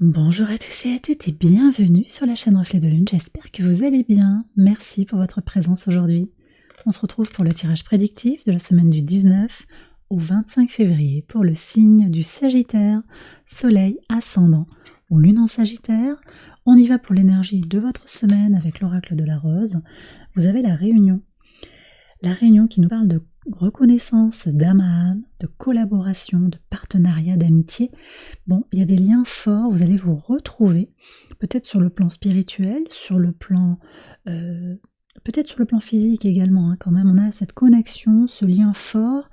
Bonjour à tous et à toutes et bienvenue sur la chaîne Reflet de Lune, j'espère que vous allez bien. Merci pour votre présence aujourd'hui. On se retrouve pour le tirage prédictif de la semaine du 19 au 25 février pour le signe du Sagittaire, Soleil ascendant ou Lune en Sagittaire. On y va pour l'énergie de votre semaine avec l'oracle de la rose. Vous avez la réunion qui nous parle de reconnaissance d'âme à âme, de collaboration, de partenariat, d'amitié. Bon, il y a des liens forts, vous allez vous retrouver, peut-être sur le plan spirituel, peut-être sur le plan physique également, quand même, on a cette connexion, ce lien fort,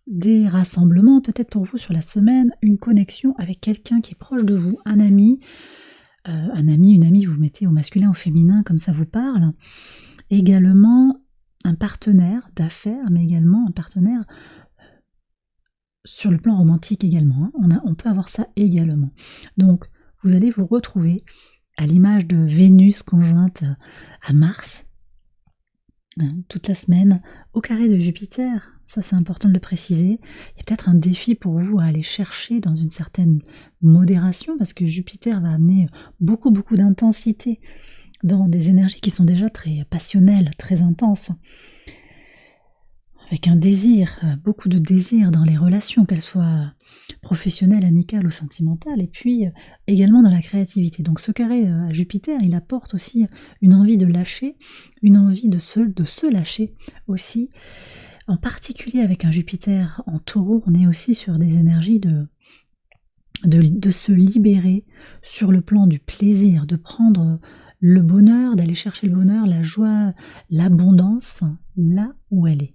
des rassemblements, peut-être pour vous sur la semaine, une connexion avec quelqu'un qui est proche de vous, un ami, une amie, vous mettez au masculin, au féminin, comme ça vous parle. Également, un partenaire d'affaires, mais également un partenaire sur le plan romantique également. On peut avoir ça également. Donc, vous allez vous retrouver à l'image de Vénus conjointe à Mars, toute la semaine, au carré de Jupiter. Ça, c'est important de le préciser. Il y a peut-être un défi pour vous à aller chercher dans une certaine modération, parce que Jupiter va amener beaucoup d'intensité dans des énergies qui sont déjà très passionnelles, très intenses, avec un désir, beaucoup de désir dans les relations, qu'elles soient professionnelles, amicales ou sentimentales, et puis également dans la créativité. Donc ce carré à Jupiter, il apporte aussi une envie de lâcher, une envie de se lâcher aussi. En particulier avec un Jupiter en Taureau, on est aussi sur des énergies de se libérer sur le plan du plaisir, de prendre le bonheur, d'aller chercher le bonheur, la joie, l'abondance, là où elle est.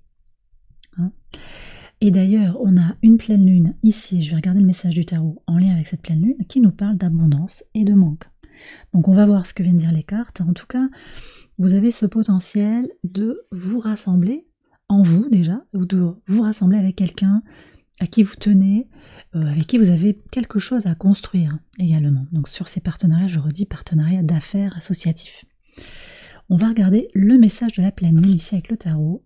Et d'ailleurs, on a une pleine lune ici, je vais regarder le message du tarot en lien avec cette pleine lune, qui nous parle d'abondance et de manque. Donc on va voir ce que viennent dire les cartes. En tout cas, vous avez ce potentiel de vous rassembler en vous déjà, ou de vous rassembler avec quelqu'un à qui vous tenez, avec qui vous avez quelque chose à construire également. Donc sur ces partenariats, je redis partenariat d'affaires associatifs. On va regarder le message de la pleine lune ici avec le tarot.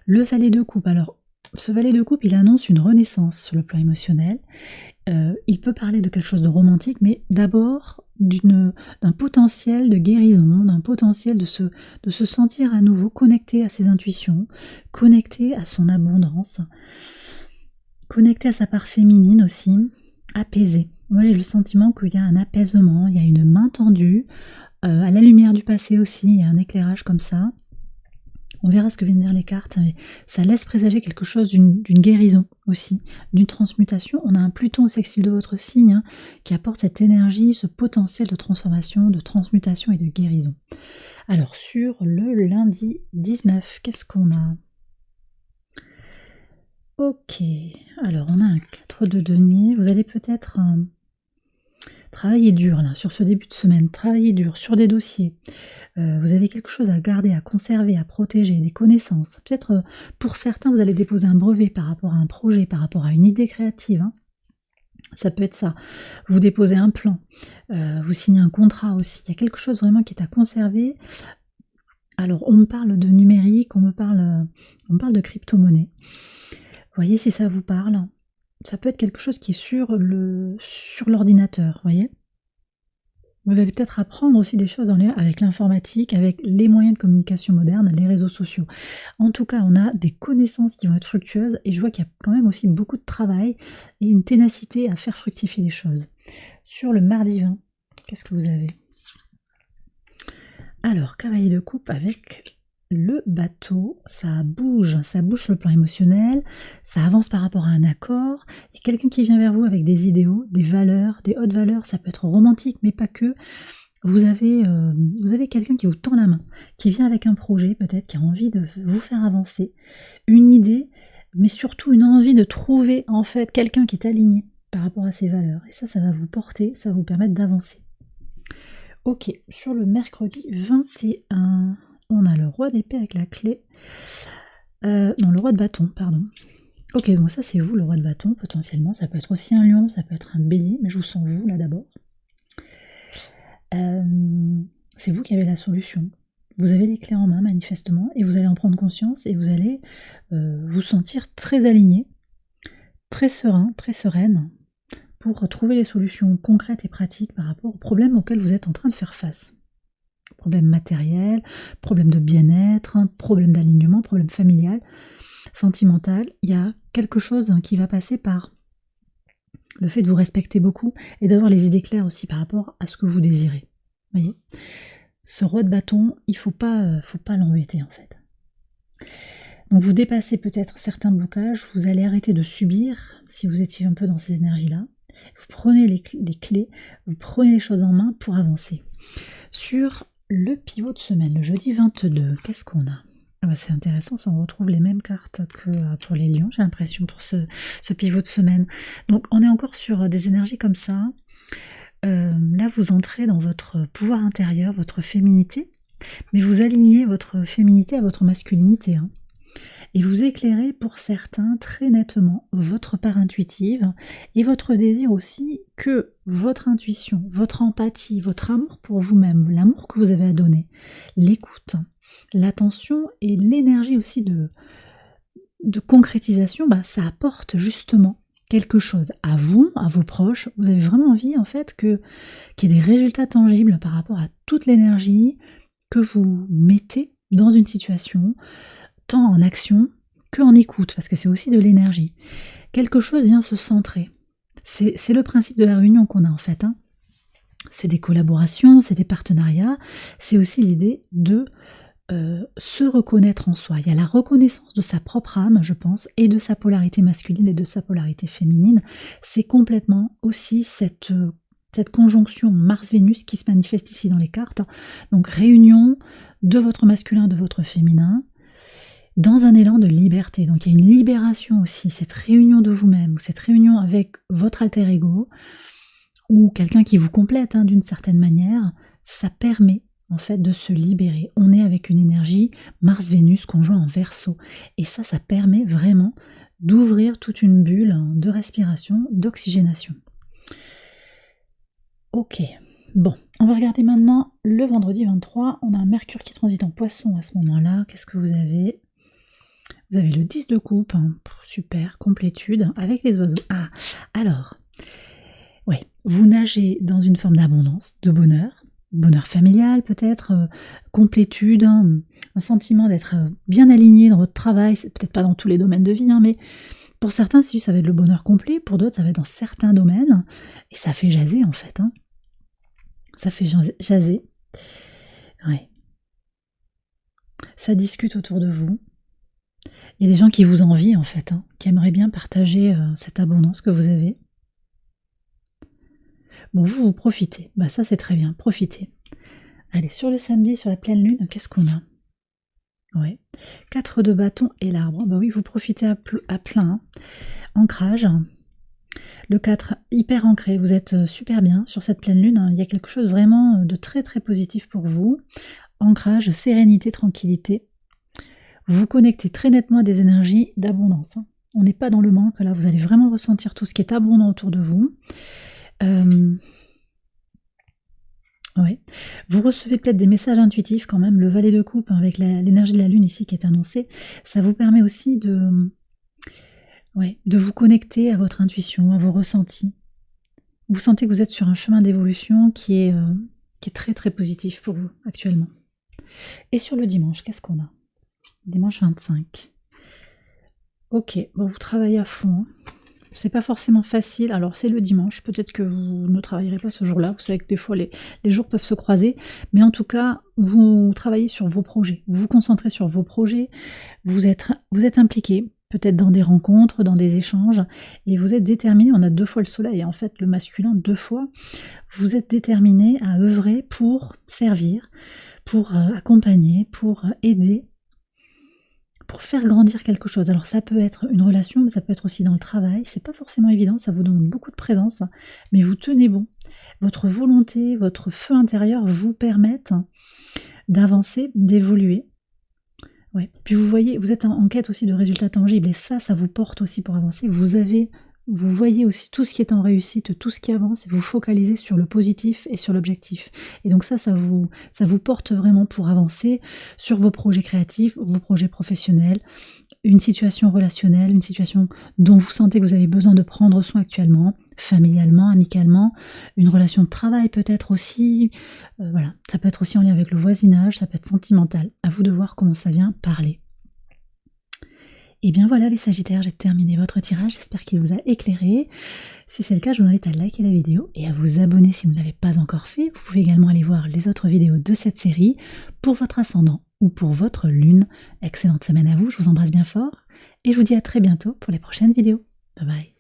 Le valet de coupe. Alors, ce valet de coupe, il annonce une renaissance sur le plan émotionnel. Il peut parler de quelque chose de romantique, mais d'abord d'un potentiel de guérison, d'un potentiel de se sentir à nouveau connecté à ses intuitions, connecté à son abondance, connecté à sa part féminine aussi, apaisé. Moi, j'ai le sentiment qu'il y a un apaisement, il y a une main tendue, à la lumière du passé aussi, il y a un éclairage comme ça. On verra ce que viennent dire les cartes, mais ça laisse présager quelque chose d'une guérison aussi, d'une transmutation. On a un Pluton au sextile de votre signe qui apporte cette énergie, ce potentiel de transformation, de transmutation et de guérison. Alors sur le lundi 19, qu'est-ce qu'on a ? Ok, alors on a un 4 de denier. Vous allez peut-être travailler dur là, sur ce début de semaine, travailler dur sur des dossiers. Vous avez quelque chose à garder, à conserver, à protéger, des connaissances. Peut-être pour certains, vous allez déposer un brevet par rapport à un projet, par rapport à une idée créative. Ça peut être ça. Vous déposez un plan, vous signez un contrat aussi. Il y a quelque chose vraiment qui est à conserver. Alors, on me parle de numérique, on me parle de crypto-monnaie. Voyez si ça vous parle. Ça peut être quelque chose qui est sur l'ordinateur, voyez. Vous allez peut-être apprendre aussi des choses en lien avec l'informatique, avec les moyens de communication modernes, les réseaux sociaux. En tout cas, on a des connaissances qui vont être fructueuses et je vois qu'il y a quand même aussi beaucoup de travail et une ténacité à faire fructifier les choses. Sur le mardi 20, qu'est-ce que vous avez ? Alors, cavalier de coupe avec le bateau, ça bouge sur le plan émotionnel, ça avance par rapport à un accord, il y a quelqu'un qui vient vers vous avec des idéaux, des valeurs, des hautes valeurs, ça peut être romantique mais pas que. Vous avez quelqu'un qui vous tend la main, qui vient avec un projet peut-être, qui a envie de vous faire avancer, une idée, mais surtout une envie de trouver en fait quelqu'un qui est aligné par rapport à ses valeurs. Et ça va vous porter, ça va vous permettre d'avancer. Ok, sur le mercredi 21, on a le roi d'épée avec la clé. Non, le roi de bâton, pardon. Ok, bon ça c'est vous, le roi de bâton, potentiellement. Ça peut être aussi un lion, ça peut être un bélier, mais je vous sens vous là d'abord. C'est vous qui avez la solution. Vous avez les clés en main manifestement et vous allez en prendre conscience et vous allez vous sentir très aligné, très serein, très sereine pour trouver les solutions concrètes et pratiques par rapport aux problèmes auxquels vous êtes en train de faire face. Problèmes matériels, problèmes de bien-être, problèmes d'alignement, problèmes familial, sentimental. Il y a quelque chose qui va passer par le fait de vous respecter beaucoup et d'avoir les idées claires aussi par rapport à ce que vous désirez. Vous voyez, ce roi de bâton, il faut pas l'embêter en fait. Donc vous dépassez peut-être certains blocages, vous allez arrêter de subir si vous étiez un peu dans ces énergies-là. Vous prenez les clés, vous prenez les choses en main pour avancer. Sur le pivot de semaine, le jeudi 22, qu'est-ce qu'on a ? C'est intéressant, ça on retrouve les mêmes cartes que pour les lions, j'ai l'impression, pour ce pivot de semaine. Donc on est encore sur des énergies comme ça. Là vous entrez dans votre pouvoir intérieur, votre féminité, mais vous alignez votre féminité à votre masculinité. Hein. Et vous éclairez pour certains très nettement votre part intuitive et votre désir aussi que votre intuition, votre empathie, votre amour pour vous-même, l'amour que vous avez à donner, l'écoute, l'attention et l'énergie aussi de concrétisation, ça apporte justement quelque chose à vous, à vos proches. Vous avez vraiment envie en fait qu'il y ait des résultats tangibles par rapport à toute l'énergie que vous mettez dans une situation, tant en action que en écoute, parce que c'est aussi de l'énergie. Quelque chose vient se centrer. C'est le principe de la réunion qu'on a en fait. Hein. C'est des collaborations, c'est des partenariats, c'est aussi l'idée de se reconnaître en soi. Il y a la reconnaissance de sa propre âme, je pense, et de sa polarité masculine et de sa polarité féminine. C'est complètement aussi cette conjonction Mars-Vénus qui se manifeste ici dans les cartes. Donc réunion de votre masculin, de votre féminin, dans un élan de liberté. Donc il y a une libération aussi, cette réunion de vous-même, ou cette réunion avec votre alter ego, ou quelqu'un qui vous complète d'une certaine manière, ça permet en fait de se libérer. On est avec une énergie Mars-Vénus conjoint en Verseau, et ça permet vraiment d'ouvrir toute une bulle de respiration, d'oxygénation. Ok, bon, on va regarder maintenant le vendredi 23, on a un Mercure qui transite en Poisson à ce moment-là. Qu'est-ce que vous avez ? Vous avez le 10 de coupe, super, complétude, avec les oiseaux. Ah, alors, ouais, vous nagez dans une forme d'abondance, de bonheur familial peut-être, complétude, un sentiment d'être bien aligné dans votre travail, c'est peut-être pas dans tous les domaines de vie, mais pour certains, si ça va être le bonheur complet, pour d'autres, ça va être dans certains domaines, et ça fait jaser en fait. Hein. Ça fait jaser. Ouais. Ça discute autour de vous. Il y a des gens qui vous envient en fait, qui aimeraient bien partager cette abondance que vous avez. Bon, vous profitez. Ça c'est très bien, profitez. Allez, sur le samedi, sur la pleine lune, qu'est-ce qu'on a ? Ouais. 4 de bâton et l'arbre. Oui, vous profitez à plein. Ancrage. Le 4, hyper ancré. Vous êtes super bien sur cette pleine lune. Il y a quelque chose vraiment de très très positif pour vous. Ancrage, sérénité, tranquillité. Vous vous connectez très nettement à des énergies d'abondance. On n'est pas dans le manque, là vous allez vraiment ressentir tout ce qui est abondant autour de vous. Ouais. Vous recevez peut-être des messages intuitifs quand même, le valet de coupe avec l'énergie de la lune ici qui est annoncée, ça vous permet aussi de vous connecter à votre intuition, à vos ressentis. Vous sentez que vous êtes sur un chemin d'évolution qui est très très positif pour vous actuellement. Et sur le dimanche, qu'est-ce qu'on a ? Dimanche 25. Ok, vous travaillez à fond. C'est pas forcément facile. Alors c'est le dimanche, peut-être que vous ne travaillerez pas ce jour-là. Vous savez que des fois les jours peuvent se croiser. Mais en tout cas, vous travaillez sur vos projets. Vous vous concentrez sur vos projets. Vous êtes impliqué, peut-être dans des rencontres, dans des échanges. Et vous êtes déterminé. On a 2 fois le soleil, en fait, le masculin 2 fois. Vous êtes déterminé à œuvrer pour servir, pour accompagner, pour aider, pour faire grandir quelque chose. Alors ça peut être une relation, mais ça peut être aussi dans le travail. C'est pas forcément évident, ça vous demande beaucoup de présence, mais vous tenez bon. Votre volonté, votre feu intérieur vous permettent d'avancer, d'évoluer. Ouais. Puis vous voyez, vous êtes en quête aussi de résultats tangibles, et ça vous porte aussi pour avancer. Vous voyez aussi tout ce qui est en réussite, tout ce qui avance, et vous focalisez sur le positif et sur l'objectif. Et donc ça vous porte vraiment pour avancer sur vos projets créatifs, vos projets professionnels, une situation relationnelle, une situation dont vous sentez que vous avez besoin de prendre soin actuellement, familialement, amicalement, une relation de travail peut-être aussi, voilà, ça peut être aussi en lien avec le voisinage, ça peut être sentimental, à vous de voir comment ça vient parler. Et bien voilà les Sagittaires, j'ai terminé votre tirage, j'espère qu'il vous a éclairé. Si c'est le cas, je vous invite à liker la vidéo et à vous abonner si vous ne l'avez pas encore fait. Vous pouvez également aller voir les autres vidéos de cette série pour votre ascendant ou pour votre lune. Excellente semaine à vous, je vous embrasse bien fort et je vous dis à très bientôt pour les prochaines vidéos. Bye bye.